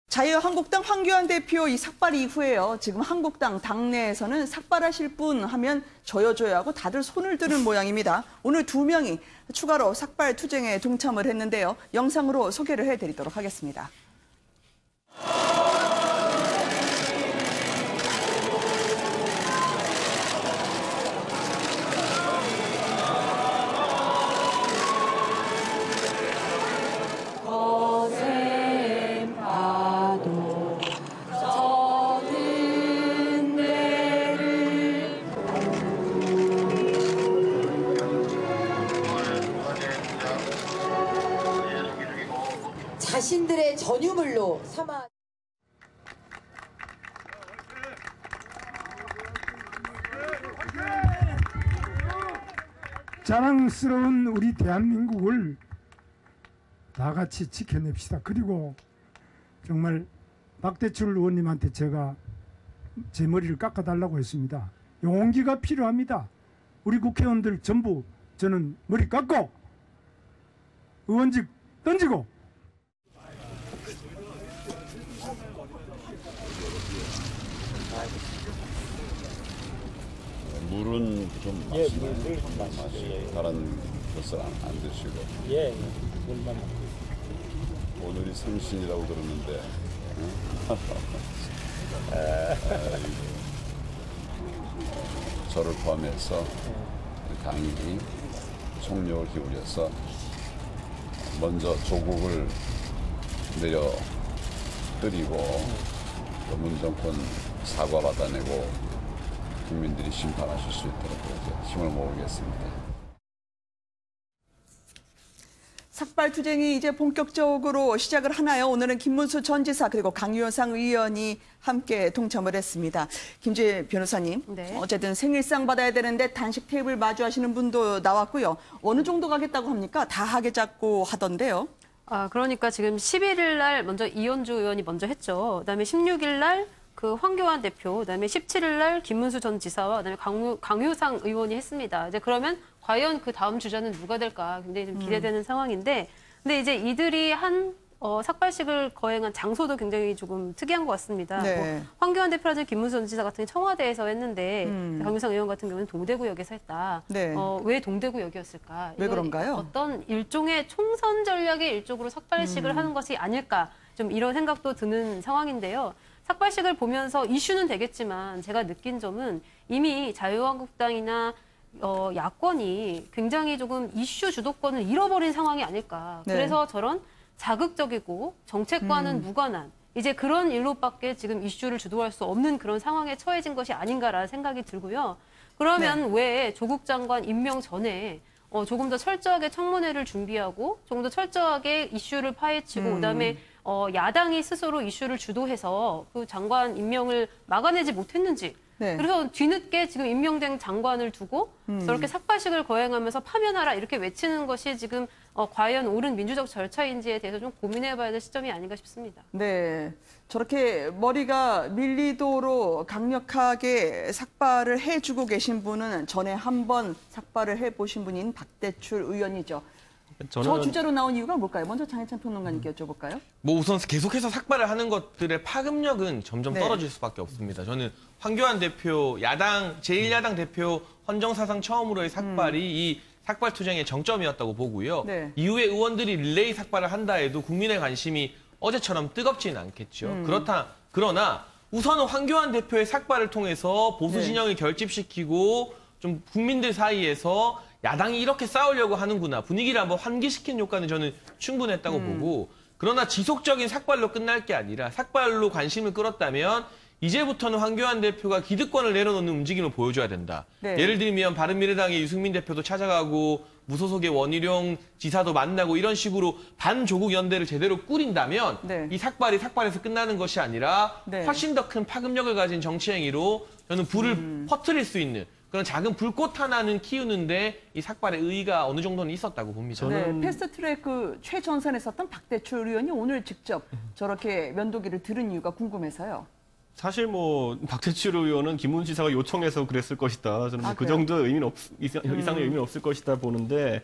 자유한국당 황교안 대표 이 삭발 이후에요. 지금 한국당 당내에서는 삭발하실 분 하면 저여줘야 하고 다들 손을 드는 모양입니다. 오늘 2명이 추가로 삭발 투쟁에 동참을 했는데요. 영상으로 소개를 해드리도록 하겠습니다. 자신들의 전유물로 삼아 자랑스러운 우리 대한민국을 다 같이 지켜냅시다. 그리고 정말 박대출 의원님한테 제가 제 머리를 깎아달라고 했습니다. 용기가 필요합니다. 우리 국회의원들 전부 저는 머리 깎고 의원직 던지고 물은 좀 마시나요? 물 좀 마시고. 다른 것을 안 드시고. 예, 물만 먹고. 오늘이 생신이라고 그러는데. 저를 포함해서 당이 총력을 기울여서 먼저 조국을 내려드리고 또 문정권 사과받아내고 국민들이 심판하실 수 있도록 힘을 모으겠습니다. 삭발 투쟁이 이제 본격적으로 시작을 하나요? 오늘은 김문수 전 지사 그리고 강효상 의원이 함께 동참을 했습니다. 김주혜 변호사님, 네. 어쨌든 생일상 받아야 되는데 단식 테이블 마주하시는 분도 나왔고요. 어느 정도 가겠다고 합니까? 다 하게 잡고 하던데요. 그러니까 지금 11일 날 먼저 이현주 의원이 먼저 했죠. 그다음에 16일 날 그 황교안 대표, 그다음에 17일 날 김문수 전 지사와 그다음에 강효상 의원이 했습니다. 이제 그러면 과연 그 다음 주자는 누가 될까 굉장히 좀 기대되는 상황인데, 근데 이제 이들이 한 삭발식을 거행한 장소도 굉장히 조금 특이한 것 같습니다. 네. 뭐 황교안 대표라든지 김문수 전 지사 같은 경우는 청와대에서 했는데 강효상 의원 같은 경우는 동대구역에서 했다. 네. 왜 동대구역이었을까? 왜 그런가요? 어떤 일종의 총선 전략의 일종으로 삭발식을 하는 것이 아닐까? 좀 이런 생각도 드는 상황인데요. 삭발식을 보면서 이슈는 되겠지만 제가 느낀 점은 이미 자유한국당이나 야권이 굉장히 조금 이슈 주도권을 잃어버린 상황이 아닐까. 네. 그래서 저런 자극적이고 정책과는 무관한 이제 그런 일로밖에 지금 이슈를 주도할 수 없는 그런 상황에 처해진 것이 아닌가라는 생각이 들고요. 그러면 왜 조국 장관 임명 전에 조금 더 철저하게 청문회를 준비하고 조금 더 철저하게 이슈를 파헤치고 그다음에 야당이 스스로 이슈를 주도해서 그 장관 임명을 막아내지 못했는지. 네. 그래서 뒤늦게 지금 임명된 장관을 두고 저렇게 삭발식을 거행하면서 파면하라 이렇게 외치는 것이 지금 과연 옳은 민주적 절차인지에 대해서 좀 고민해봐야 될 시점이 아닌가 싶습니다. 네, 저렇게 머리가 밀리도록 강력하게 삭발을 해주고 계신 분은 전에 한번 삭발을 해보신 분인 박대출 의원이죠. 저 주제로 나온 이유가 뭘까요? 먼저 장혜찬 평론가님께 여쭤볼까요? 뭐 우선 계속해서 삭발을 하는 것들의 파급력은 점점 네. 떨어질 수밖에 없습니다. 저는 황교안 대표, 제1야당 대표 헌정사상 처음으로의 삭발이 이 삭발 투쟁의 정점이었다고 보고요. 네. 이후에 의원들이 릴레이 삭발을 한다 해도 국민의 관심이 어제처럼 뜨겁지는 않겠죠. 그러나 우선은 황교안 대표의 삭발을 통해서 보수 진영을 결집시키고 좀 국민들 사이에서 야당이 이렇게 싸우려고 하는구나. 분위기를 한번 환기시킨 효과는 저는 충분했다고 보고, 그러나 지속적인 삭발로 끝날 게 아니라 삭발로 관심을 끌었다면 이제부터는 황교안 대표가 기득권을 내려놓는 움직임을 보여줘야 된다. 네. 예를 들면 바른미래당의 유승민 대표도 찾아가고 무소속의 원희룡 지사도 만나고 이런 식으로 반조국 연대를 제대로 꾸린다면 네. 이 삭발이 삭발에서 끝나는 것이 아니라 네. 훨씬 더 큰 파급력을 가진 정치 행위로 저는 불을 퍼뜨릴 수 있는 그런 작은 불꽃 하나는 키우는데 이 삭발의 의의가 어느 정도는 있었다고 봅니다. 네, 패스트트랙 최전선에 섰던 박대출 의원이 오늘 직접 저렇게 면도기를 들은 이유가 궁금해서요. 사실 뭐 박대출 의원은 김문수 지사가 요청해서 그랬을 것이다. 저는 그 그래요? 정도 이상의 의미는 없을 것이다 보는데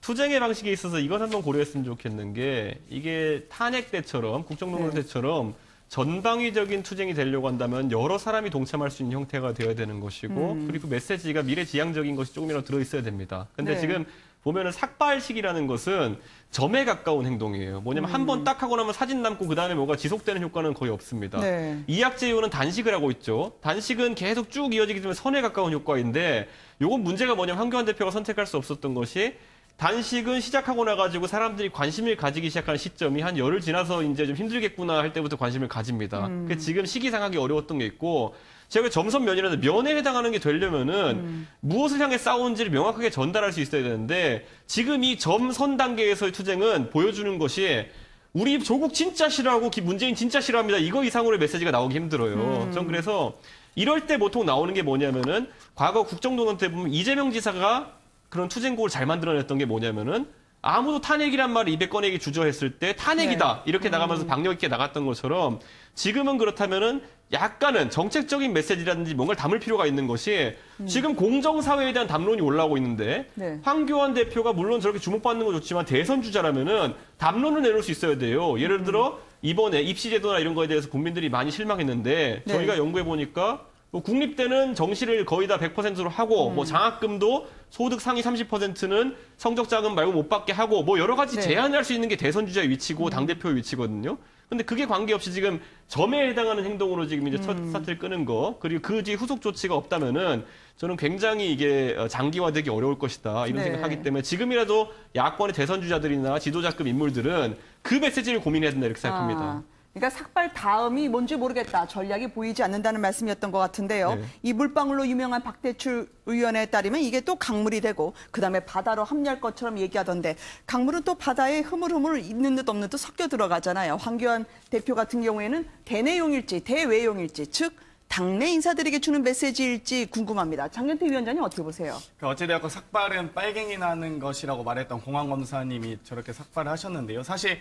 투쟁의 방식에 있어서 이것 한번 고려했으면 좋겠는 게 이게 탄핵 때처럼 국정농단 때처럼 전방위적인 투쟁이 되려고 한다면 여러 사람이 동참할 수 있는 형태가 되어야 되는 것이고 그리고 메시지가 미래지향적인 것이 조금이라도 들어있어야 됩니다. 근데 네. 지금 보면은 삭발식이라는 것은 점에 가까운 행동이에요. 뭐냐면 한 번 딱 하고 나면 사진 남고 그다음에 뭐가 지속되는 효과는 거의 없습니다. 네. 이학제휴는 단식을 하고 있죠. 단식은 계속 쭉 이어지기 때문에 선에 가까운 효과인데 요건 문제가 뭐냐면 황교안 대표가 선택할 수 없었던 것이 단식은 시작하고 나가지고 사람들이 관심을 가지기 시작하는 시점이 한 열흘 지나서 이제 좀 힘들겠구나 할 때부터 관심을 가집니다. 그 지금 시기상하기 어려웠던 게 있고 제가 점선 면이라도 면에 해당하는 게 되려면은 무엇을 향해 싸우는지를 명확하게 전달할 수 있어야 되는데 지금 이 점선 단계에서의 투쟁은 보여주는 것이 우리 조국 진짜 싫어하고 문재인 진짜 싫어합니다. 이거 이상으로의 메시지가 나오기 힘들어요. 전 그래서 이럴 때 보통 나오는 게 뭐냐면은 과거 국정농단 때 보면 이재명 지사가 그런 투쟁곡을 잘 만들어냈던 게 뭐냐면은 아무도 탄핵이란 말을 입에 꺼내기 주저했을 때 탄핵이다 이렇게 나가면서 박력 있게 나갔던 것처럼 지금은 그렇다면은 약간은 정책적인 메시지라든지 뭔가를 담을 필요가 있는 것이 지금 공정사회에 대한 담론이 올라오고 있는데 네. 황교안 대표가 물론 저렇게 주목받는 건 좋지만 대선 주자라면은 담론을 내놓을 수 있어야 돼요. 예를 들어 이번에 입시제도나 이런 거에 대해서 국민들이 많이 실망했는데 네. 저희가 연구해 보니까 뭐 국립대는 정시를 거의 다 100%로 하고 뭐 장학금도 소득 상위 30%는 성적 자금 말고 못 받게 하고 뭐 여러 가지 네. 제한할 수 있는 게 대선 주자의 위치고 당대표의 위치거든요. 근데 그게 관계없이 지금 점에 해당하는 행동으로 지금 이제 첫 스타트를 끄는 거 그리고 그 뒤 후속 조치가 없다면은 저는 굉장히 이게 장기화되기 어려울 것이다 이런 네. 생각하기 때문에 지금이라도 야권의 대선 주자들이나 지도자급 인물들은 그 메시지를 고민해야 된다 이렇게 생각합니다. 아, 그러니까 삭발 다음이 뭔지 모르겠다. 전략이 보이지 않는다는 말씀이었던 것 같은데요. 네. 이 물방울로 유명한 박대출 의원에 따르면 이게 또 강물이 되고 그다음에 바다로 합류할 것처럼 얘기하던데 강물은 또 바다에 흐물흐물 있는 듯 없는 듯 섞여 들어가잖아요. 황교안 대표 같은 경우에는 대내용일지 대외용일지 즉 당내 인사들에게 주는 메시지일지 궁금합니다. 장경태 위원장님 어떻게 보세요? 어찌되었건 삭발은 빨갱이 나는 것이라고 말했던 공항검사님이 저렇게 삭발을 하셨는데요. 사실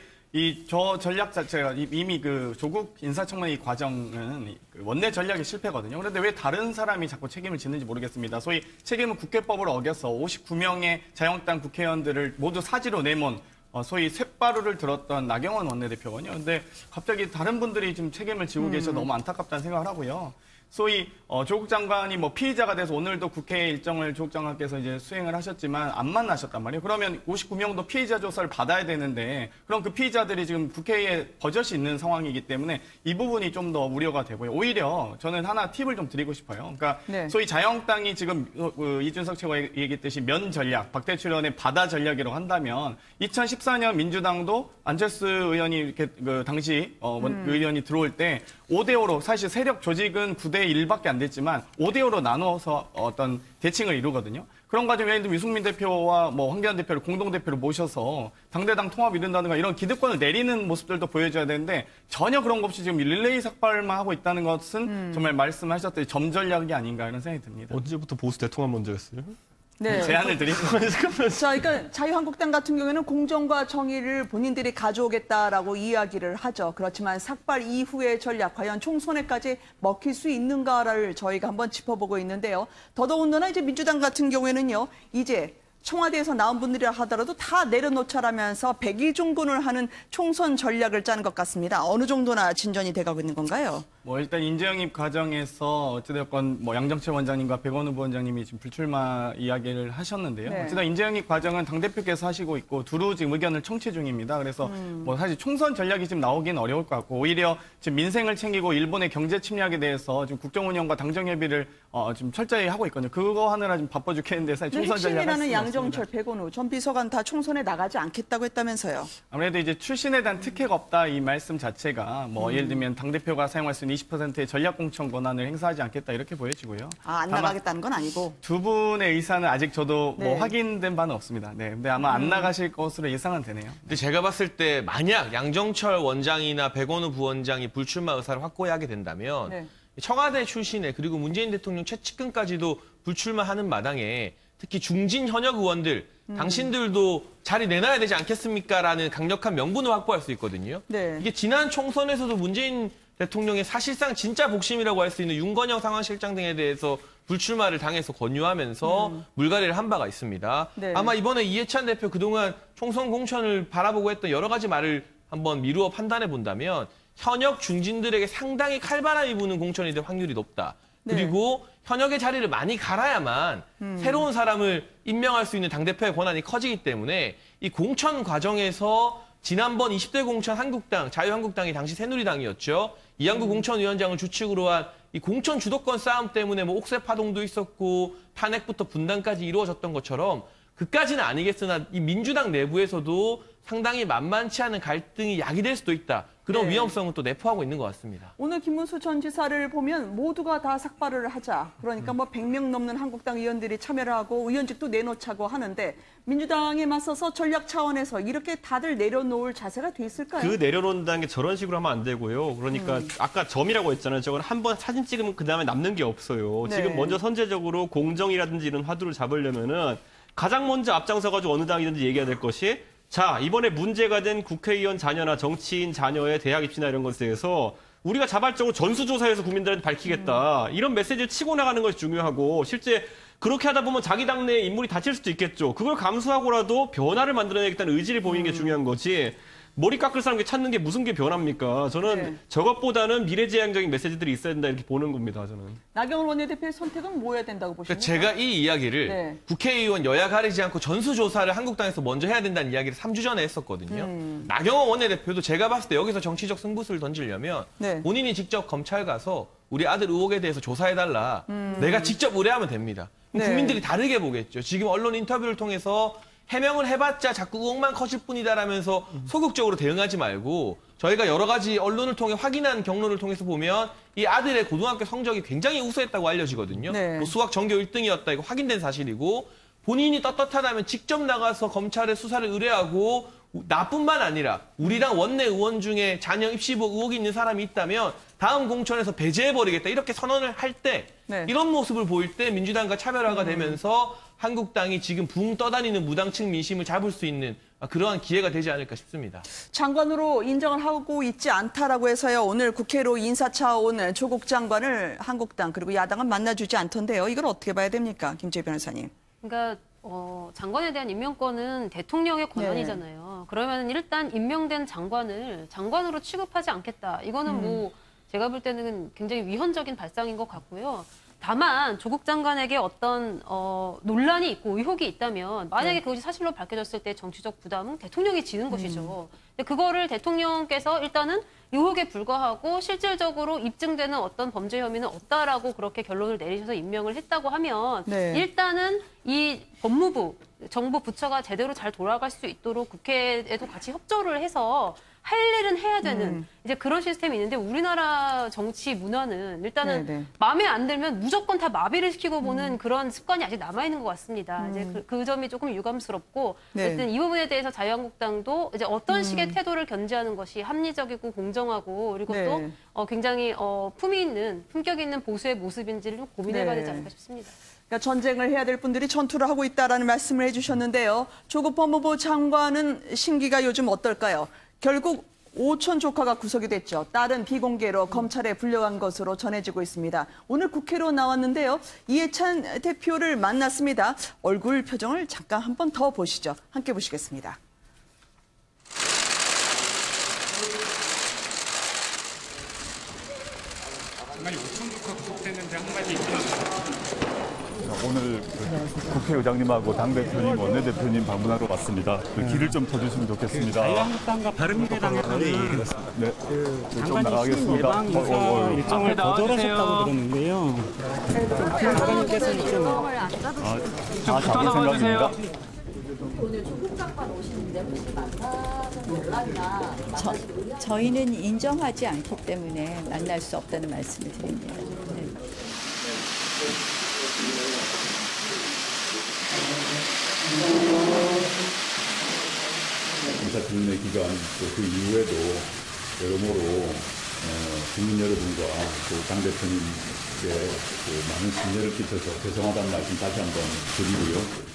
저 전략 자체가 이미 그 조국 인사청문회 이 과정은 원내 전략의 실패거든요. 그런데 왜 다른 사람이 자꾸 책임을 지는지 모르겠습니다. 소위 책임은 국회법을 어겨서 59명의 자유한국당 국회의원들을 모두 사지로 내몬 소위 쇳바루를 들었던 나경원 원내대표거든요. 근데 갑자기 다른 분들이 지금 책임을 지고 계셔서 너무 안타깝다는 생각을 하고요. 소위 조국 장관이 뭐 피의자가 돼서 오늘도 국회 일정을 조국 장관께서 이제 수행을 하셨지만 안 만나셨단 말이에요. 그러면 59명도 피의자 조사를 받아야 되는데 그럼 그 피의자들이 지금 국회에 버젓이 있는 상황이기 때문에 이 부분이 좀 더 우려가 되고요. 오히려 저는 하나 팁을 좀 드리고 싶어요. 그러니까 네. 소위 자유한국당이 지금 이준석 최고가 얘기했듯이 면 전략, 박대출 의원의 바다 전략이라고 한다면 2014년 민주당도 안철수 의원이 이렇게 당시 의원이 들어올 때 5대5로 사실 세력 조직은 9대 1밖에 안 됐지만 5대5로 나누어서 어떤 대칭을 이루거든요. 그런 과정에 예를 들면 유승민 대표와 뭐 황교안 대표를 공동대표로 모셔서 당대당 통합 이룬다든가 이런 기득권을 내리는 모습들도 보여줘야 되는데 전혀 그런 것 없이 지금 릴레이 삭발만 하고 있다는 것은 정말 말씀하셨듯이 점 전략이 아닌가 이런 생각이 듭니다. 언제부터 보수 대통합 문제였어요? 네. 제안을 드리는 자, 그러니까 자유한국당 같은 경우에는 공정과 정의를 본인들이 가져오겠다라고 이야기를 하죠. 그렇지만 삭발 이후의 전략, 과연 총선에까지 먹힐 수 있는가를 저희가 한번 짚어보고 있는데요. 더더군다나 이제 민주당 같은 경우에는요, 이제 청와대에서 나온 분들이라 하더라도 다 내려놓자라면서 100일 하는 총선 전략을 짜는 것 같습니다. 어느 정도나 진전이 돼가고 있는 건가요? 뭐 일단 인재영입 과정에서 어찌됐건 뭐 양정철 원장님과 백원우 부원장님이 지금 불출마 이야기를 하셨는데요. 네. 어쨌든 인재영입 과정은 당대표께서 하시고 있고 두루 지금 의견을 청취 중입니다. 그래서 뭐 사실 총선 전략이 지금 나오긴 어려울 것 같고 오히려 지금 민생을 챙기고 일본의 경제 침략에 대해서 지금 국정운영과 당정협의를 지금 철저히 하고 있거든요. 그거 하느라 지금 바빠 죽겠는데 사실 총선 전략 할 핵심이라는 수는 양정철, 없습니다. 백원우 전 비서관 다 총선에 나가지 않겠다고 했다면서요. 아무래도 이제 출신에 대한 특혜가 없다 이 말씀 자체가 뭐 예를 들면 당대표가 사용할 수 있는 20%의 전략 공천 권한을 행사하지 않겠다 이렇게 보여지고요. 안 다만 나가겠다는 건 아니고. 두 분의 의사는 아직 저도 네. 뭐 확인된 바는 없습니다. 네, 근데 아마 안 나가실 것으로 예상은 되네요. 근데 제가 봤을 때 만약 양정철 원장이나 백원우 부원장이 불출마 의사를 확고히 하게 된다면 네. 청와대 출신의 그리고 문재인 대통령 최측근까지도 불출마하는 마당에 특히 중진 현역 의원들 당신들도 자리 내놔야 되지 않겠습니까라는 강력한 명분을 확보할 수 있거든요. 네. 이게 지난 총선에서도 문재인 대통령의 사실상 진짜 복심이라고 할 수 있는 윤건영 상황실장 등에 대해서 불출마를 당해서 권유하면서 물갈이를 한 바가 있습니다. 네. 아마 이번에 이해찬 대표 그동안 총선 공천을 바라보고 했던 여러 가지 말을 한번 미루어 판단해 본다면 현역 중진들에게 상당히 칼바람이 부는 공천이 될 확률이 높다. 네. 그리고 현역의 자리를 많이 갈아야만 새로운 사람을 임명할 수 있는 당대표의 권한이 커지기 때문에 이 공천 과정에서 지난번 20대 공천 한국당, 자유한국당이 당시 새누리당이었죠. 이양구 공천위원장을 주축으로 한 이 공천 주도권 싸움 때문에 뭐 옥새 파동도 있었고 탄핵부터 분당까지 이루어졌던 것처럼 그까지는 아니겠으나 이 민주당 내부에서도 상당히 만만치 않은 갈등이 야기될 수도 있다. 그런 네. 위험성은 또 내포하고 있는 것 같습니다. 오늘 김문수 전 지사를 보면 모두가 다 삭발을 하자. 그러니까 뭐 100명 넘는 한국당 의원들이 참여를 하고 의원직도 내놓자고 하는데 민주당에 맞서서 전략 차원에서 이렇게 다들 내려놓을 자세가 돼 있을까요? 그 내려놓는다는 게 저런 식으로 하면 안 되고요. 그러니까 아까 점이라고 했잖아요. 저건 한번 사진 찍으면 그다음에 남는 게 없어요. 네. 지금 먼저 선제적으로 공정이라든지 이런 화두를 잡으려면은 가장 먼저 앞장서가지고 어느 당이든지 얘기해야 될 것이 자, 이번에 문제가 된 국회의원 자녀나 정치인 자녀의 대학 입시나 이런 것에 대해서 우리가 자발적으로 전수조사해서 국민들한테 밝히겠다. 이런 메시지를 치고 나가는 것이 중요하고 실제 그렇게 하다 보면 자기 당내에 인물이 다칠 수도 있겠죠. 그걸 감수하고라도 변화를 만들어내겠다는 의지를 보이는 게 중요한 거지. 머리 깎을 사람 찾는 게 무슨 게 변화입니까? 저는 네. 저것보다는 미래지향적인 메시지들이 있어야 된다 이렇게 보는 겁니다. 저는. 나경원 원내대표의 선택은 뭐 해야 된다고 보십니까? 그러니까 제가 이 이야기를 네. 국회의원 여야 가리지 않고 전수조사를 한국당에서 먼저 해야 된다는 이야기를 3주 전에 했었거든요. 나경원 원내대표도 제가 봤을 때 여기서 정치적 승부수를 던지려면 네. 본인이 직접 검찰 가서 우리 아들 의혹에 대해서 조사해달라. 내가 직접 의뢰하면 됩니다. 그럼 네. 국민들이 다르게 보겠죠. 지금 언론 인터뷰를 통해서 해명을 해봤자 자꾸 의혹만 커질 뿐이다라면서 소극적으로 대응하지 말고 저희가 여러 가지 언론을 통해 확인한 경로를 통해서 보면 이 아들의 고등학교 성적이 굉장히 우수했다고 알려지거든요. 네. 뭐 수학 전교 1등이었다 이거 확인된 사실이고 본인이 떳떳하다면 직접 나가서 검찰에 수사를 의뢰하고 나뿐만 아니라 우리 당 원내 의원 중에 자녀 입시부 의혹이 있는 사람이 있다면 다음 공천에서 배제해버리겠다 이렇게 선언을 할 때 네. 이런 모습을 보일 때 민주당과 차별화가 되면서 한국당이 지금 붕 떠다니는 무당층 민심을 잡을 수 있는 그러한 기회가 되지 않을까 싶습니다. 장관으로 인정을 하고 있지 않다라고 해서요. 오늘 국회로 인사차 온 조국 장관을 한국당 그리고 야당은 만나주지 않던데요. 이걸 어떻게 봐야 됩니까? 김재희 변호사님. 그러니까 장관에 대한 임명권은 대통령의 권한이잖아요. 그러면 일단 임명된 장관을 장관으로 취급하지 않겠다. 이거는 뭐 제가 볼 때는 굉장히 위헌적인 발상인 것 같고요. 다만 조국 장관에게 어떤 논란이 있고 의혹이 있다면 만약에 그것이 사실로 밝혀졌을 때 정치적 부담은 대통령이 지는 것이죠. 근데 그거를 대통령께서 일단은 의혹에 불과하고 실질적으로 입증되는 어떤 범죄 혐의는 없다라고 그렇게 결론을 내리셔서 임명을 했다고 하면 네. 일단은 이 법무부, 정부 부처가 제대로 잘 돌아갈 수 있도록 국회에도 같이 협조를 해서 할 일은 해야 되는 이제 그런 시스템이 있는데 우리나라 정치 문화는 일단은 네네. 마음에 안 들면 무조건 다 마비를 시키고 보는 그런 습관이 아직 남아 있는 것 같습니다. 이제 그 점이 조금 유감스럽고 네. 어쨌든 이 부분에 대해서 자유한국당도 이제 어떤 식의 태도를 견지하는 것이 합리적이고 공정하고 그리고 네. 또 굉장히 품위 있는 품격 있는 보수의 모습인지를 좀 고민해봐야 네. 되지 않을까 싶습니다. 그러니까 전쟁을 해야 될 분들이 전투를 하고 있다라는 말씀을 해주셨는데요. 조국 법무부 장관은 심기가 요즘 어떨까요? 결국 오촌 조카가 구속이 됐죠. 딸은 비공개로 검찰에 불려간 것으로 전해지고 있습니다. 오늘 국회로 나왔는데요. 이해찬 대표를 만났습니다. 얼굴 표정을 잠깐 한 번 더 보시죠. 함께 보시겠습니다. 장관이 오촌 조카 구속됐는데 한마디 있긴 오늘 국회의장님하고 당대표님, 원내대표님 방문하러 왔습니다. 그 길을 좀 터주시면 좋겠습니다. 자유한국당과 바른미래당에서는 네, 좀 장관이 나가겠습니다. 신예방 인사 일정을 거절하셨다고 들었는데요. 장관님께서는 좀 장관 생각입니다. 오늘 조국 장관 오시는데 혹시 만나는 연락이나 저희는 인정하지 않기 때문에 만날 수 없다는 말씀을 드립니다. 네. 인사청문회 기간 또 그 이후에도 여러모로 국민 여러분과 또 당대표님 많은 심려를 끼쳐서 죄송하다는 말씀 다시 한번 드리고요.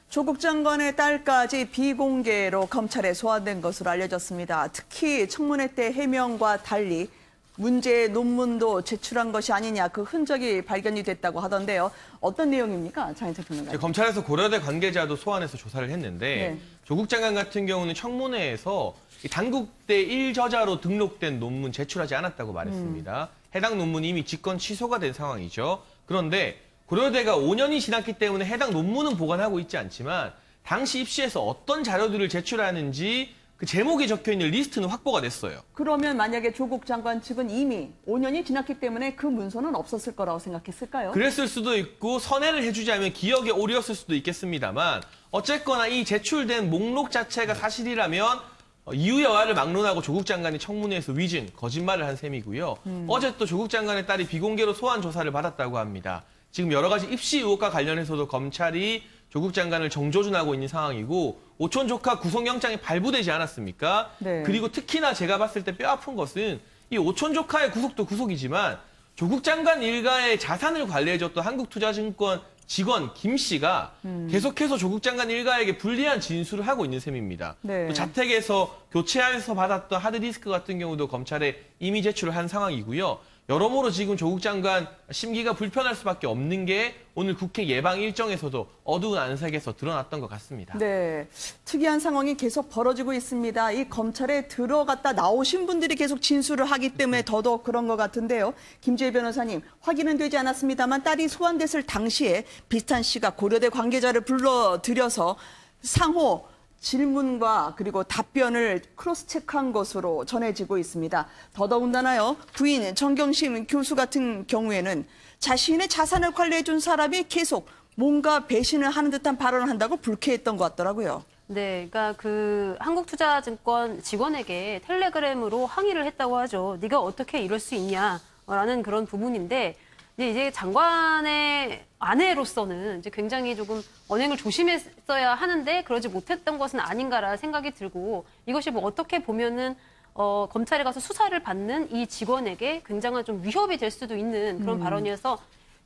조국 장관의 딸까지 비공개로 검찰에 소환된 것으로 알려졌습니다. 특히 청문회 때 해명과 달리 문제의 논문도 제출한 것이 아니냐 그 흔적이 발견이 됐다고 하던데요. 어떤 내용입니까? 장인택 평론가님. 검찰에서 고려대 관계자도 소환해서 조사를 했는데 네. 조국 장관 같은 경우는 청문회에서 단국대 1저자로 등록된 논문 제출하지 않았다고 말했습니다. 해당 논문이 이미 직권 취소가 된 상황이죠. 그런데 고려대가 5년이 지났기 때문에 해당 논문은 보관하고 있지 않지만 당시 입시에서 어떤 자료들을 제출하는지 그 제목이 적혀있는 리스트는 확보가 됐어요. 그러면 만약에 조국 장관 측은 이미 5년이 지났기 때문에 그 문서는 없었을 거라고 생각했을까요? 그랬을 수도 있고 선회를 해주자면 기억에 오류였을 수도 있겠습니다만 어쨌거나 이 제출된 목록 자체가 사실이라면 이유 여하를 막론하고 조국 장관이 청문회에서 위증, 거짓말을 한 셈이고요. 어제 또 조국 장관의 딸이 비공개로 소환 조사를 받았다고 합니다. 지금 여러 가지 입시 의혹과 관련해서도 검찰이 조국 장관을 정조준하고 있는 상황이고 오촌 조카 구속영장이 발부되지 않았습니까? 네. 그리고 특히나 제가 봤을 때 뼈아픈 것은 이 오촌 조카의 구속도 구속이지만 조국 장관 일가의 자산을 관리해줬던 한국투자증권 직원 김 씨가 계속해서 조국 장관 일가에게 불리한 진술을 하고 있는 셈입니다. 네. 또 자택에서 교체하면서 받았던 하드디스크 같은 경우도 검찰에 이미 제출을 한 상황이고요. 여러모로 지금 조국 장관 심기가 불편할 수밖에 없는 게 오늘 국회 예방 일정에서도 어두운 안색에서 드러났던 것 같습니다. 네, 특이한 상황이 계속 벌어지고 있습니다. 이 검찰에 들어갔다 나오신 분들이 계속 진술을 하기 때문에 더더욱 그런 것 같은데요. 김재희 변호사님, 확인은 되지 않았습니다만 딸이 소환됐을 당시에 비슷한 씨가 고려대 관계자를 불러들여서 상호 질문과 그리고 답변을 크로스체크한 것으로 전해지고 있습니다. 더더군다나요, 부인 정경심 교수 같은 경우에는 자신의 자산을 관리해준 사람이 계속 뭔가 배신을 하는 듯한 발언을 한다고 불쾌했던 것 같더라고요. 네, 그러니까 그 한국투자증권 직원에게 텔레그램으로 항의를 했다고 하죠. 네가 어떻게 이럴 수 있냐라는 그런 부분인데 이제 장관의 아내로서는 이제 굉장히 조금 언행을 조심했어야 하는데 그러지 못했던 것은 아닌가라는 생각이 들고 이것이 뭐 어떻게 보면은 검찰에 가서 수사를 받는 이 직원에게 굉장한 좀 위협이 될 수도 있는 그런 발언이어서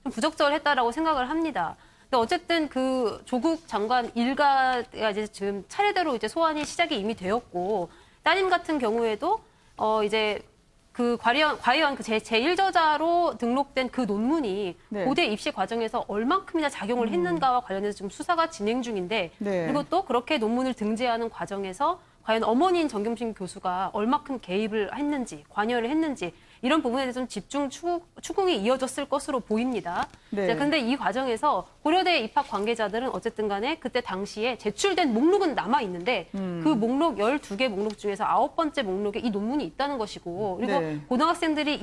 좀 부적절했다라고 생각을 합니다. 근데 어쨌든 그 조국 장관 일가가 이제 지금 차례대로 이제 소환이 시작이 이미 되었고 따님 같은 경우에도 이제 그 과연 그 제1저자로 등록된 그 논문이 네. 고대 입시 과정에서 얼만큼이나 작용을 했는가와 관련해서 지금 수사가 진행 중인데 네. 그리고 또 그렇게 논문을 등재하는 과정에서 과연 어머니인 정경심 교수가 얼마큼 개입을 했는지 관여를 했는지 이런 부분에 대해서 좀 집중 추궁이 이어졌을 것으로 보입니다. 네. 그런데 이 과정에서 고려대 입학 관계자들은 어쨌든 간에 그때 당시에 제출된 목록은 남아 있는데 그 목록 12개 목록 중에서 9번째 목록에 이 논문이 있다는 것이고 그리고 네. 고등학생이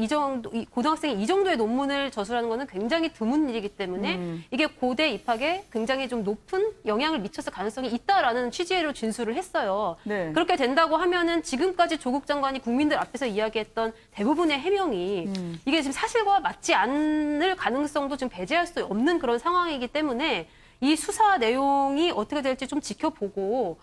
이 정도의 논문을 저술하는 것은 굉장히 드문 일이기 때문에 이게 고대 입학에 굉장히 좀 높은 영향을 미쳤을 가능성이 있다라는 취지로 진술을 했어요. 네. 그렇게 된다고 하면은 지금까지 조국 장관이 국민들 앞에서 이야기했던 대부분의 해명이 이게 지금 사실과 맞지 않을 가능성도 지금 배제할 수 없는 그런 상황이기 때문에 이 수사 내용이 어떻게 될지 좀 지켜보고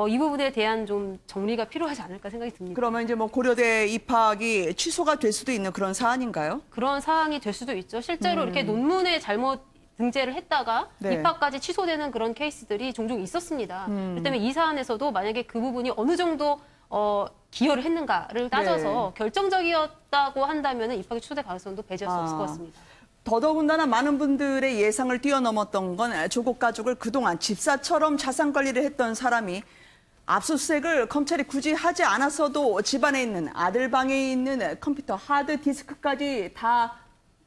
이 부분에 대한 좀 정리가 필요하지 않을까 생각이 듭니다. 그러면 이제 뭐 고려대 입학이 취소가 될 수도 있는 그런 사안인가요? 그런 사항이 될 수도 있죠. 실제로 이렇게 논문에 잘못 등재를 했다가 네. 입학까지 취소되는 그런 케이스들이 종종 있었습니다. 그렇기 때문에 이 사안에서도 만약에 그 부분이 어느 정도 기여를 했는가를 따져서 결정적이었다고 한다면 입학이 취소될 가능성도 배제할 수 없을 것 같습니다. 더더군다나 많은 분들의 예상을 뛰어넘었던 건 조국 가족을 그동안 집사처럼 자산 관리를 했던 사람이 압수수색을 검찰이 굳이 하지 않았어도 집안에 있는 아들 방에 있는 컴퓨터 하드디스크까지 다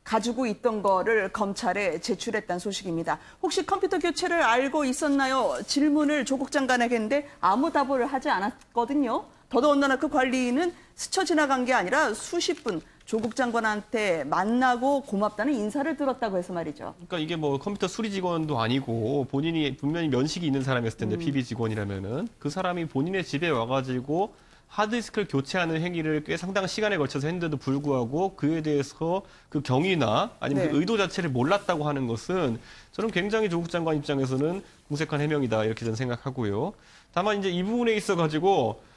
가지고 있던 거를 검찰에 제출했다는 소식입니다. 혹시 컴퓨터 교체를 알고 있었나요? 질문을 조국 장관에게 했는데 아무 답을 하지 않았거든요. 더더군다나 그 관리는 스쳐 지나간 게 아니라 수십 분 조국 장관한테 만나고 고맙다는 인사를 들었다고 해서 말이죠. 그러니까 이게 뭐 컴퓨터 수리 직원도 아니고 본인이 분명히 면식이 있는 사람이었을 텐데 PB 직원이라면은 그 사람이 본인의 집에 와가지고 하드디스크를 교체하는 행위를 꽤 상당한 시간에 걸쳐서 했는데도 불구하고 그에 대해서 그 경위나 아니면 네. 그 의도 자체를 몰랐다고 하는 것은 저는 굉장히 조국 장관 입장에서는 궁색한 해명이다 이렇게 저는 생각하고요. 다만 이제 이 부분에 있어가지고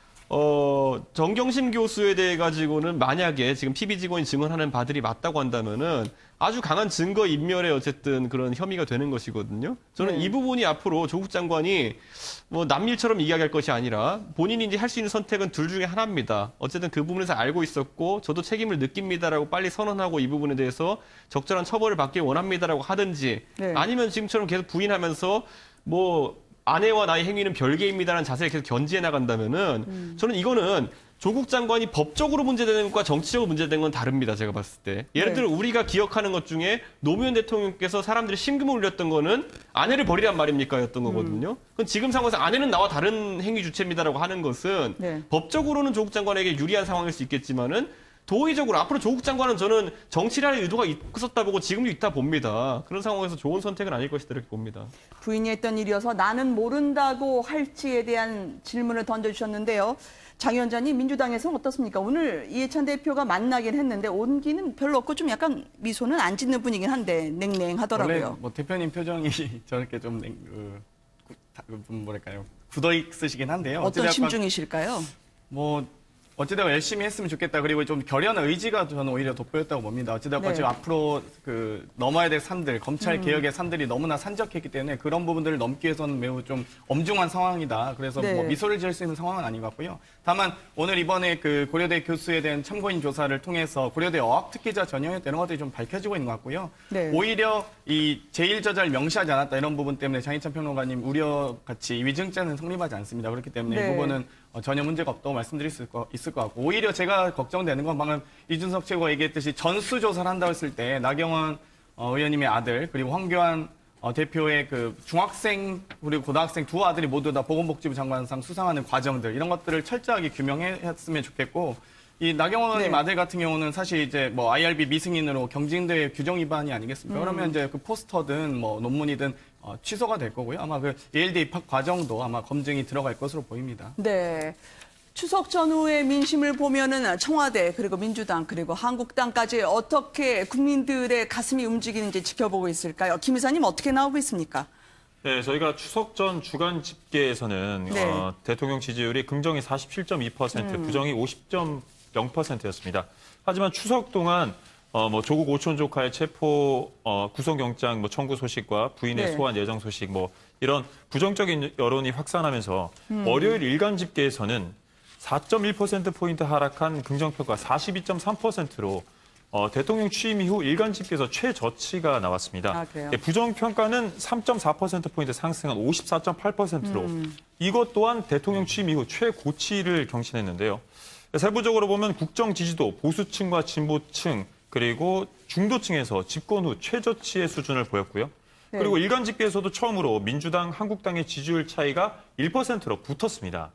정경심 교수에 대해 가지고는 만약에 지금 PB 직원이 증언하는 바들이 맞다고 한다면은 아주 강한 증거 인멸에 어쨌든 그런 혐의가 되는 것이거든요. 저는 이 부분이 앞으로 조국 장관이 뭐 남일처럼 이야기할 것이 아니라 본인이 이제 할 수 있는 선택은 둘 중에 하나입니다. 어쨌든 그 부분에서 알고 있었고 저도 책임을 느낍니다라고 빨리 선언하고 이 부분에 대해서 적절한 처벌을 받길 원합니다라고 하든지 아니면 지금처럼 계속 부인하면서 뭐 아내와 나의 행위는 별개입니다라는 자세를 계속 견지해 나간다면은 저는 이거는 조국 장관이 법적으로 문제되는 것과 정치적으로 문제되는 건 다릅니다. 제가 봤을 때. 예를 들어 우리가 기억하는 것 중에 노무현 대통령께서 사람들이 심금을 울렸던 거는 아내를 버리란 말입니까? 였던 거거든요. 그럼 지금 상황에서 아내는 나와 다른 행위 주체입니다라고 하는 것은 법적으로는 조국 장관에게 유리한 상황일 수 있겠지만은 도의적으로 앞으로 조국 장관은 저는 정치라는 의도가 있었다 보고 지금도 있다 봅니다. 그런 상황에서 좋은 선택은 아닐 것이다 이렇게 봅니다. 부인이 했던 일이어서 나는 모른다고 할지에 대한 질문을 던져주셨는데요. 장 위원장님, 민주당에서는 어떻습니까? 오늘 이해찬 대표가 만나긴 했는데 온기는 별로 없고 좀 약간 미소는 안 짓는 분이긴 한데 냉랭하더라고요. 원래 뭐 대표님 표정이 저렇게 좀 뭐랄까요, 굳어 있으시긴 한데요. 어떤 심중이실까요? 뭐 어찌되건 열심히 했으면 좋겠다. 그리고 좀 결연한 의지가 저는 오히려 돋보였다고 봅니다. 어찌되건 지금 앞으로 그 넘어야 될 산들, 검찰 개혁의 산들이 너무나 산적했기 때문에 그런 부분들을 넘기 위해서는 매우 좀 엄중한 상황이다. 그래서 뭐 미소를 지을 수 있는 상황은 아닌 것 같고요. 다만 오늘 이번에 그 고려대 교수에 대한 참고인 조사를 통해서 고려대 어학특기자 전형에 이런 것들이 좀 밝혀지고 있는 것 같고요. 오히려 이 제1저자를 명시하지 않았다 이런 부분 때문에 장희찬 평론가님 우려같이 위증죄는 성립하지 않습니다. 그렇기 때문에 이 부분은 전혀 문제가 없다고 말씀드릴 수 있을 것 같고, 오히려 제가 걱정되는 건 방금 이준석 최고가 얘기했듯이 전수조사를 한다고 했을 때 나경원 의원님의 아들 그리고 황교안 대표의 그 중학생 그리고 고등학생 두 아들이 모두 다 보건복지부 장관상 수상하는 과정들 이런 것들을 철저하게 규명했으면 좋겠고, 이 나경원 의원님 아들 같은 경우는 사실 이제 뭐 IRB 미승인으로 경진대회 규정 위반이 아니겠습니까? 그러면 이제 그 포스터든 뭐 논문이든 취소가 될 거고요. 아마 그 예일대 입학 과정도 아마 검증이 들어갈 것으로 보입니다. 네. 추석 전후의 민심을 보면은 청와대 그리고 민주당 그리고 한국당까지 어떻게 국민들의 가슴이 움직이는지 지켜보고 있을까요? 김 이사님 어떻게 나오고 있습니까? 네, 저희가 추석 전 주간 집계에서는 대통령 지지율이 긍정이 47.2%, 부정이 50.0%였습니다. 하지만 추석 동안 뭐 조국 오촌 조카의 체포, 구속영장 뭐 청구 소식과 부인의 소환 예정 소식 뭐 이런 부정적인 여론이 확산하면서 월요일 일간 집계에서는 4.1%포인트 하락한 긍정평가 42.3%로 대통령 취임 이후 일간 집계에서 최저치가 나왔습니다. 부정평가는 3.4%포인트 상승한 54.8%로 이것 또한 대통령 취임 이후 최고치를 경신했는데요. 세부적으로 보면 국정 지지도 보수층과 진보층 그리고 중도층에서 집권 후 최저치의 수준을 보였고요. 그리고 일간 집계에서도 처음으로 민주당, 한국당의 지지율 차이가 1%로 붙었습니다.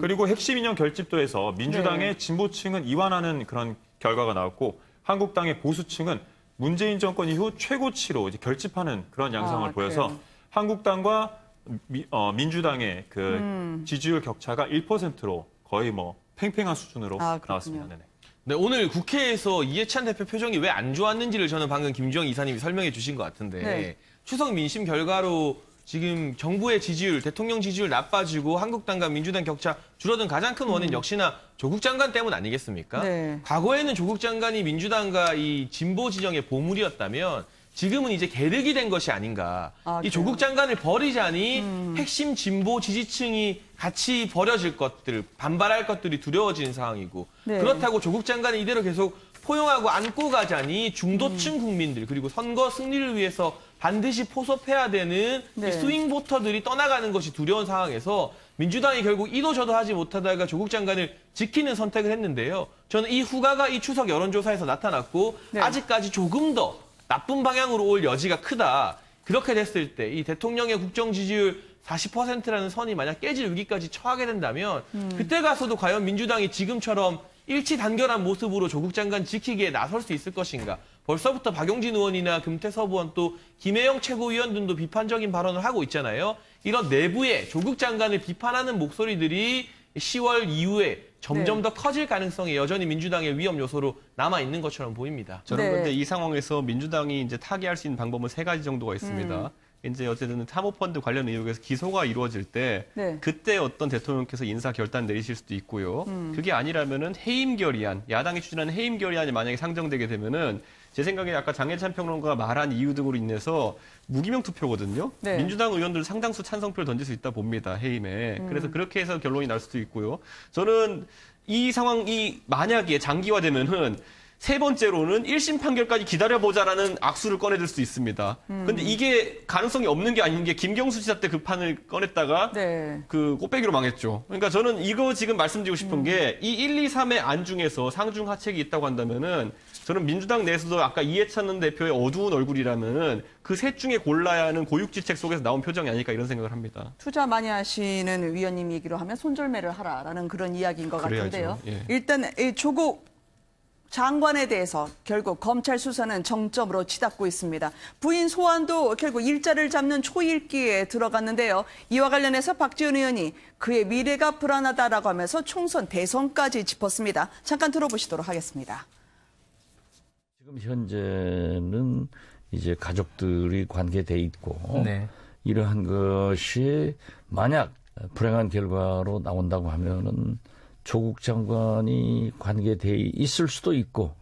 그리고 핵심 인형 결집도에서 민주당의 진보층은 이완하는 그런 결과가 나왔고 한국당의 보수층은 문재인 정권 이후 최고치로 이제 결집하는 그런 양상을 보여서 한국당과 민주당의 그 지지율 격차가 1%로 거의 뭐 팽팽한 수준으로 나왔습니다. 네, 오늘 국회에서 이해찬 대표 표정이 왜 안 좋았는지를 저는 방금 김주영 이사님이 설명해 주신 것 같은데 추석 민심 결과로 지금 정부의 지지율, 대통령 지지율 나빠지고 한국당과 민주당 격차 줄어든 가장 큰 원인 역시나 조국 장관 때문 아니겠습니까? 과거에는 조국 장관이 민주당과 이 진보 지정의 보물이었다면 지금은 이제 계륵이 된 것이 아닌가. 이 조국 장관을 버리자니 핵심 진보 지지층이 같이 버려질 것들, 반발할 것들이 두려워진 상황이고 그렇다고 조국 장관이 이대로 계속 포용하고 안고 가자니 중도층 국민들 그리고 선거 승리를 위해서 반드시 포섭해야 되는 이 스윙 보터들이 떠나가는 것이 두려운 상황에서 민주당이 결국 이도 저도 하지 못하다가 조국 장관을 지키는 선택을 했는데요. 저는 이 후가가 이 추석 여론조사에서 나타났고 아직까지 조금 더 나쁜 방향으로 올 여지가 크다. 그렇게 됐을 때 이 대통령의 국정 지지율 40%라는 선이 만약 깨질 위기까지 처하게 된다면 그때 가서도 과연 민주당이 지금처럼 일치단결한 모습으로 조국 장관 지키기에 나설 수 있을 것인가. 벌써부터 박용진 의원이나 금태섭 의원 또 김혜영 최고위원 등도 비판적인 발언을 하고 있잖아요. 이런 내부에 조국 장관을 비판하는 목소리들이 10월 이후에 점점 더 커질 가능성이 여전히 민주당의 위험 요소로 남아 있는 것처럼 보입니다. 저는 그런데 이 상황에서 민주당이 이제 타개할 수 있는 방법은 세 가지 정도가 있습니다. 이제 어쨌든 사모펀드 관련 의혹에서 기소가 이루어질 때 네. 그때 어떤 대통령께서 인사 결단 내리실 수도 있고요. 그게 아니라면은 해임 결의안, 야당이 추진하는 해임 결의안이 만약에 상정되게 되면은 제 생각에 아까 장해찬 평론가가 말한 이유 등으로 인해서 무기명 투표거든요. 네. 민주당 의원들 상당수 찬성표를 던질 수 있다 봅니다. 해임에. 그래서 그렇게 해서 결론이 날 수도 있고요. 저는 이 상황이 만약에 장기화되면은 세 번째로는 1심 판결까지 기다려보자라는 악수를 꺼내들 수도 있습니다. 근데 이게 가능성이 없는 게 아닌 게 김경수 지사 때 그 판을 꺼냈다가 네. 그 꽃배기로 망했죠. 그러니까 저는 이거 지금 말씀드리고 싶은 게 이 1, 2, 3의 안 중에서 상중 하책이 있다고 한다면은 저는 민주당 내에서도 아까 이해찬 대표의 어두운 얼굴이라면은 그 셋 중에 골라야 하는 고육지책 속에서 나온 표정이 아닐까 이런 생각을 합니다. 투자 많이 하시는 위원님 얘기로 하면 손절매를 하라라는 그런 이야기인 것 그래야죠. 같은데요. 예. 일단 이 조국 장관에 대해서 결국 검찰 수사는 정점으로 치닫고 있습니다. 부인 소환도 결국 일자를 잡는 초읽기에 들어갔는데요. 이와 관련해서 박지원 의원이 그의 미래가 불안하다라고 하면서 총선 대선까지 짚었습니다. 잠깐 들어보시도록 하겠습니다. 지금 현재는 이제 가족들이 관계돼 있고 네. 이러한 것이 만약 불행한 결과로 나온다고 하면은 조국 장관이 관계돼 있을 수도 있고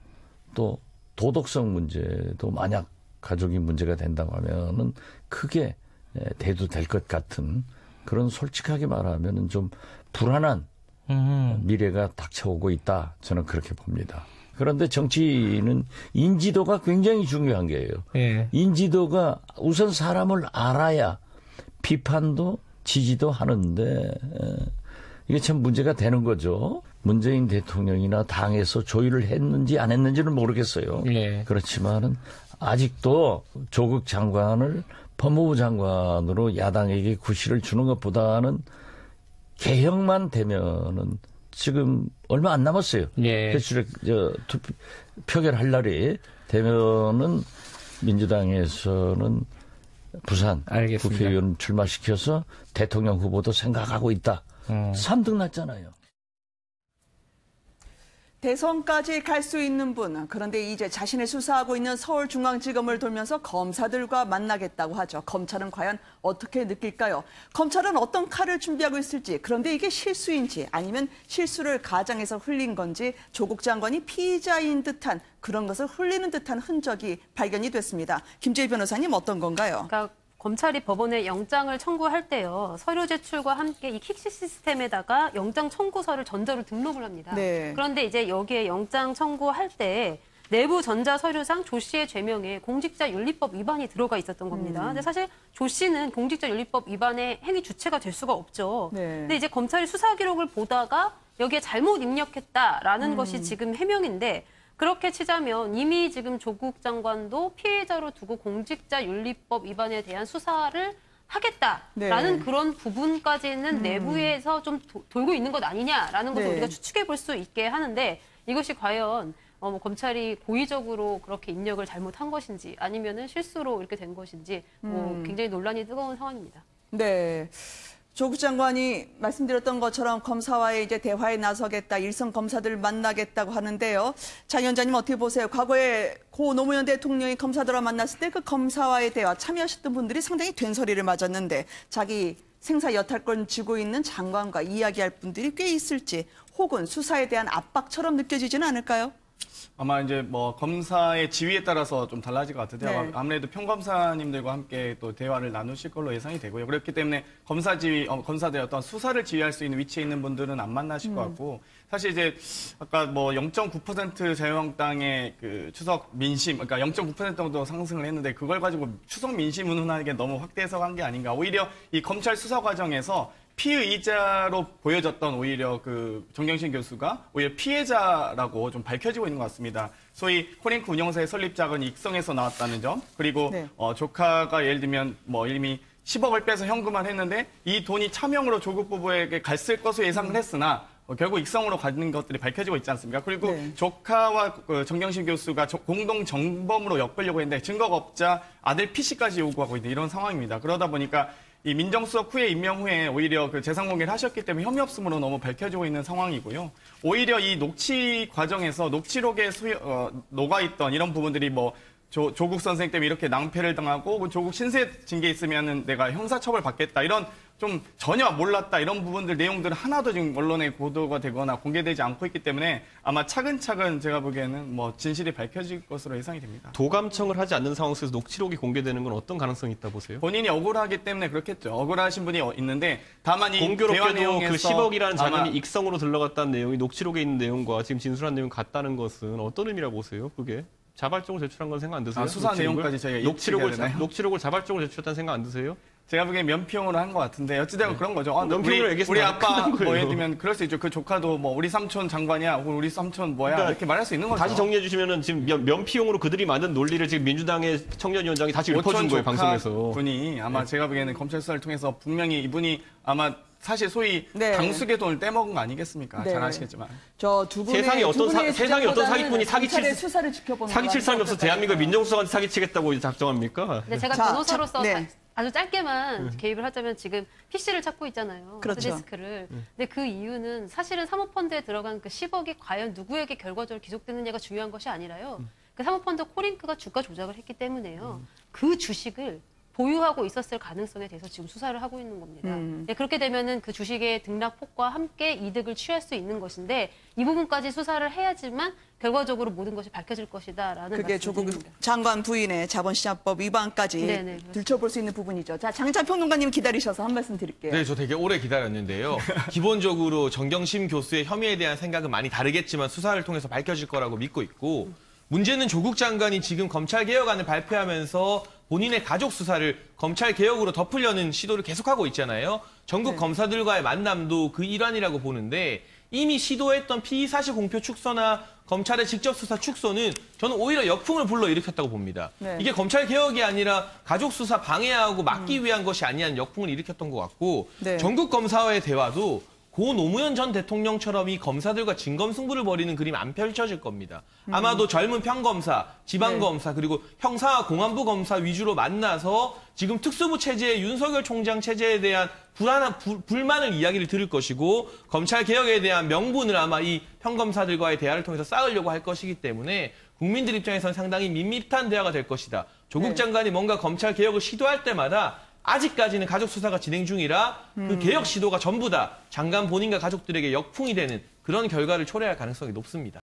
또 도덕성 문제도 만약 가족이 문제가 된다고 하면은 크게 대두될 것 같은 그런 솔직하게 말하면은 좀 불안한 미래가 닥쳐오고 있다. 저는 그렇게 봅니다. 그런데 정치는 인지도가 굉장히 중요한 거예요. 예. 인지도가 우선 사람을 알아야 비판도 지지도 하는데 이게 참 문제가 되는 거죠. 문재인 대통령이나 당에서 조율을 했는지 안 했는지는 모르겠어요. 예. 그렇지만은 아직도 조국 장관을 법무부 장관으로 야당에게 구실을 주는 것보다는 개혁만 되면은 지금 얼마 안 남았어요. 예. 표결할 날이 되면은 민주당에서는 부산 알겠습니다. 국회의원 출마시켜서 대통령 후보도 생각하고 있다. 3등 났잖아요. 대선까지 갈 수 있는 분, 그런데 이제 자신을 수사하고 있는 서울중앙지검을 돌면서 검사들과 만나겠다고 하죠. 검찰은 과연 어떻게 느낄까요? 검찰은 어떤 칼을 준비하고 있을지, 그런데 이게 실수인지 아니면 실수를 가장해서 흘린 건지 조국 장관이 피의자인 듯한 그런 것을 흘리는 듯한 흔적이 발견이 됐습니다. 김재희 변호사님 어떤 건가요? 그러니까 검찰이 법원에 영장을 청구할 때요. 서류 제출과 함께 이 킥시 시스템에다가 영장 청구서를 전자로 등록을 합니다. 네. 그런데 이제 여기에 영장 청구할 때 내부 전자 서류상 조 씨의 죄명에 공직자윤리법 위반이 들어가 있었던 겁니다. 근데 사실 조 씨는 공직자윤리법 위반의 행위 주체가 될 수가 없죠. 네. 근데 이제 검찰이 수사 기록을 보다가 여기에 잘못 입력했다라는 것이 지금 해명인데 그렇게 치자면 이미 지금 조국 장관도 피해자로 두고 공직자윤리법 위반에 대한 수사를 하겠다라는 네. 그런 부분까지는 내부에서 좀 돌고 있는 것 아니냐라는 것을 네. 우리가 추측해 볼 수 있게 하는데 이것이 과연 뭐 검찰이 고의적으로 그렇게 입력을 잘못한 것인지 아니면은 실수로 이렇게 된 것인지 뭐 굉장히 논란이 뜨거운 상황입니다. 네. 조국 장관이 말씀드렸던 것처럼 검사와의 이제 대화에 나서겠다, 일선 검사들 만나겠다고 하는데요. 장 위원장님 어떻게 보세요? 과거에 고 노무현 대통령이 검사들과 만났을 때 그 검사와의 대화 참여하셨던 분들이 상당히 된소리를 맞았는데 자기 생사 여탈권 쥐고 있는 장관과 이야기할 분들이 꽤 있을지 혹은 수사에 대한 압박처럼 느껴지지는 않을까요? 아마 이제 뭐 검사의 지위에 따라서 좀 달라질 것 같은데요. 네. 아무래도 평검사님들과 함께 또 대화를 나누실 걸로 예상이 되고요. 그렇기 때문에 검사 지위, 검사들 어떤 수사를 지휘할 수 있는 위치에 있는 분들은 안 만나실 것 같고 사실 이제 아까 뭐 0.9% 자유한국당의 그 추석 민심, 그러니까 0.9% 정도 상승을 했는데 그걸 가지고 추석 민심 운운하는 너무 확대 해석한 게 아닌가. 오히려 이 검찰 수사 과정에서 피의자로 보여졌던 오히려 그 정경심 교수가 오히려 피해자라고 좀 밝혀지고 있는 것 같습니다. 소위 코링크 운영사의 설립자금 익성에서 나왔다는 점, 그리고 네. 조카가 예를 들면 뭐 이미 10억을 빼서 현금화했는데 이 돈이 차명으로 조국 부부에게 갔을 것으로 예상을 했으나 결국 익성으로 가는 것들이 밝혀지고 있지 않습니까? 그리고 네. 조카와 정경심 교수가 공동 정범으로 엮으려고 했는데 증거가 없자 아들 PC까지 요구하고 있는 이런 상황입니다. 그러다 보니까 이 민정수석 후에 임명 후에 오히려 그 재산 공개를 하셨기 때문에 혐의 없음으로 너무 밝혀지고 있는 상황이고요. 오히려 이 녹취 과정에서 녹취록에 녹아있던 이런 부분들이 뭐 조국 선생 때문에 이렇게 낭패를 당하고 조국 신세 징계 있으면은 내가 형사처벌 받겠다 이런 좀 전혀 몰랐다 이런 부분들 내용들은 하나도 지금 언론에 보도가 되거나 공개되지 않고 있기 때문에 아마 차근차근 제가 보기에는 뭐 진실이 밝혀질 것으로 예상이 됩니다. 도감청을 하지 않는 상황 속에서 녹취록이 공개되는 건 어떤 가능성이 있다 보세요? 본인이 억울하기 때문에 그렇겠죠. 억울하신 분이 있는데 다만 이 대화 공교롭게도 내용에서 그 10억이라는 자금이 아마 익성으로 들러갔다는 내용이 녹취록에 있는 내용과 지금 진술한 내용이 같다는 것은 어떤 의미라고 보세요? 그게? 자발적으로 제출한 건 생각 안 드세요? 수사 녹취록을? 내용까지 저희가 녹취록을 자발적으로 제출했다는 생각 안 드세요? 제가 보기엔 면피용으로 한 것 같은데 어찌되건 그런 거죠. 면피용으로 얘기해서 우리 아빠 거예요. 뭐 예를 들면 그럴 수 있죠. 그 조카도 뭐 우리 삼촌 장관이야, 혹은 우리 삼촌 뭐야 그러니까 이렇게 말할 수 있는 거죠. 다시 정리해 주시면은 지금 면피용으로 그들이 만든 논리를 지금 민주당의 청년위원장이 다시 읊어준 거예요, 방송에서. 분이 아마 제가 보기에는 검찰 수사를 통해서 분명히 이분이 아마 사실 소위 당숙의 돈을 떼먹은 거 아니겠습니까? 잘 아시겠지만. 저 두 분의 세상에 어떤 사기꾼이 검찰의 수사를 지켜보는 사기칠 사람이 없어 대한민국 민정수석한테 사기치겠다고 작정합니까? 근데 제가 변호사로서 아주 짧게만 개입을 하자면 지금 PC를 찾고 있잖아요. 그렇죠. 하드디스크를. 근데 그 이유는 사실은 사모펀드에 들어간 그 10억이 과연 누구에게 결과적으로 기속되느냐가 중요한 것이 아니라요. 그 사모펀드 코링크가 주가 조작을 했기 때문에요. 그 주식을 보유하고 있었을 가능성에 대해서 지금 수사를 하고 있는 겁니다. 네, 그렇게 되면은 그 주식의 등락폭과 함께 이득을 취할 수 있는 것인데 이 부분까지 수사를 해야지만 결과적으로 모든 것이 밝혀질 것이다라는 그게 조국 말씀드립니다. 장관 부인의 자본시장법 위반까지 들춰볼 수 있는 부분이죠. 자, 장찬 평론가님 기다리셔서 한 말씀 드릴게요. 네, 저 되게 오래 기다렸는데요. 기본적으로 정경심 교수의 혐의에 대한 생각은 많이 다르겠지만 수사를 통해서 밝혀질 거라고 믿고 있고 문제는 조국 장관이 지금 검찰개혁안을 발표하면서 본인의 가족 수사를 검찰개혁으로 덮으려는 시도를 계속하고 있잖아요. 전국 검사들과의 만남도 그 일환이라고 보는데 이미 시도했던 피의사실 공표 축소나 검찰의 직접 수사 축소는 저는 오히려 역풍을 불러일으켰다고 봅니다. 이게 검찰개혁이 아니라 가족 수사 방해하고 막기 위한 것이 아니냐는 역풍을 일으켰던 것 같고 전국 검사와의 대화도 고 노무현 전 대통령처럼 이 검사들과 진검승부를 벌이는 그림 안 펼쳐질 겁니다. 아마도 젊은 평검사, 지방검사, 그리고 형사와 공안부 검사 위주로 만나서 지금 특수부 체제의 윤석열 총장 체제에 대한 불만을 이야기를 들을 것이고 검찰개혁에 대한 명분을 아마 이 평검사들과의 대화를 통해서 쌓으려고 할 것이기 때문에 국민들 입장에서는 상당히 밋밋한 대화가 될 것이다. 조국 장관이 뭔가 검찰개혁을 시도할 때마다 아직까지는 가족 수사가 진행 중이라 그 개혁 시도가 전부 다 장관 본인과 가족들에게 역풍이 되는 그런 결과를 초래할 가능성이 높습니다.